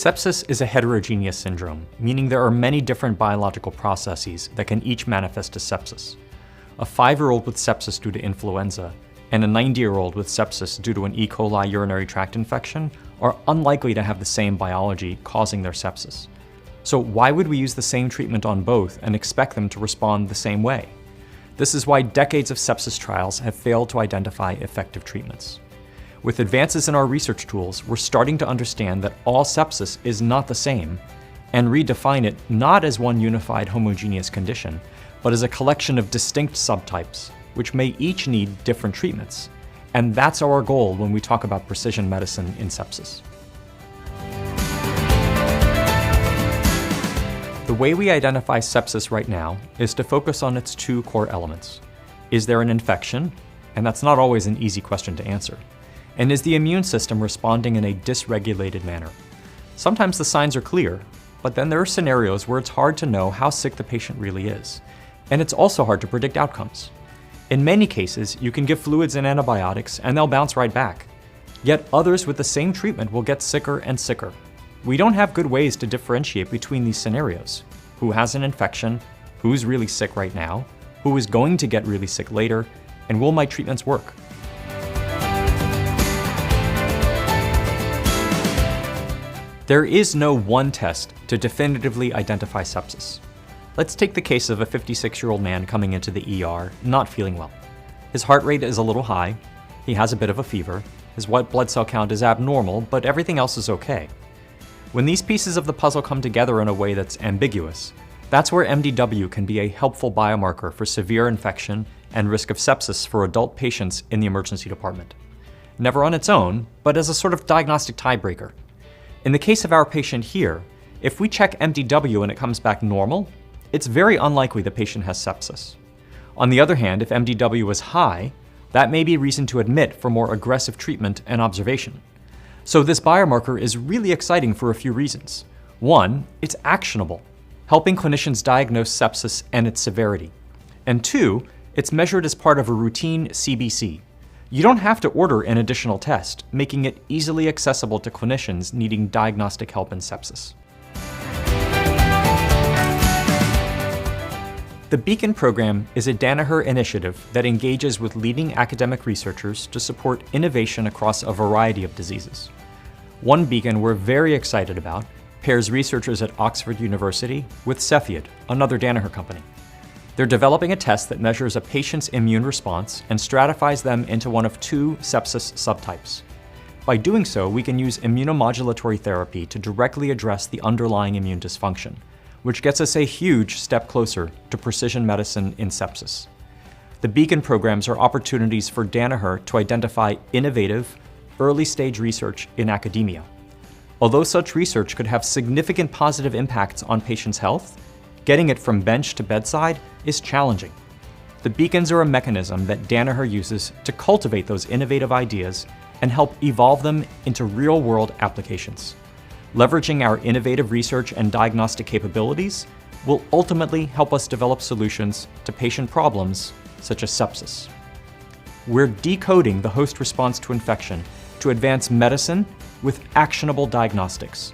Sepsis is a heterogeneous syndrome, meaning there are many different biological processes that can each manifest as sepsis. A 5-year-old with sepsis due to influenza and a 90-year-old with sepsis due to an E. coli urinary tract infection are unlikely to have the same biology causing their sepsis. So why would we use the same treatment on both and expect them to respond the same way? This is why decades of sepsis trials have failed to identify effective treatments. With advances in our research tools, we're starting to understand that all sepsis is not the same and redefine it not as one unified homogeneous condition, but as a collection of distinct subtypes, which may each need different treatments. And that's our goal when we talk about precision medicine in sepsis. The way we identify sepsis right now is to focus on its two core elements. Is there an infection? And that's not always an easy question to answer. And is the immune system responding in a dysregulated manner? Sometimes the signs are clear, but then there are scenarios where it's hard to know how sick the patient really is. And it's also hard to predict outcomes. In many cases, you can give fluids and antibiotics and they'll bounce right back. Yet others with the same treatment will get sicker and sicker. We don't have good ways to differentiate between these scenarios. Who has an infection, who's really sick right now, who is going to get really sick later, and will my treatments work? There is no one test to definitively identify sepsis. Let's take the case of a 56-year-old man coming into the ER not feeling well. His heart rate is a little high, he has a bit of a fever, his white blood cell count is abnormal, but everything else is okay. When these pieces of the puzzle come together in a way that's ambiguous, that's where MDW can be a helpful biomarker for severe infection and risk of sepsis for adult patients in the emergency department. Never on its own, but as a sort of diagnostic tiebreaker. In the case of our patient here, if we check MDW and it comes back normal, it's very unlikely the patient has sepsis. On the other hand, if MDW is high, that may be reason to admit for more aggressive treatment and observation. So this biomarker is really exciting for a few reasons. One, it's actionable, helping clinicians diagnose sepsis and its severity. And two, it's measured as part of a routine CBC. You don't have to order an additional test, making it easily accessible to clinicians needing diagnostic help in sepsis. The Beacon program is a Danaher initiative that engages with leading academic researchers to support innovation across a variety of diseases. One beacon we're very excited about pairs researchers at Oxford University with Cepheid, another Danaher company. They're developing a test that measures a patient's immune response and stratifies them into one of two sepsis subtypes. By doing so, we can use immunomodulatory therapy to directly address the underlying immune dysfunction, which gets us a huge step closer to precision medicine in sepsis. The Beacon programs are opportunities for Danaher to identify innovative, early-stage research in academia. Although such research could have significant positive impacts on patients' health, getting it from bench to bedside is challenging. The Beacons are a mechanism that Danaher uses to cultivate those innovative ideas and help evolve them into real-world applications. Leveraging our innovative research and diagnostic capabilities will ultimately help us develop solutions to patient problems such as sepsis. We're decoding the host response to infection to advance medicine with actionable diagnostics.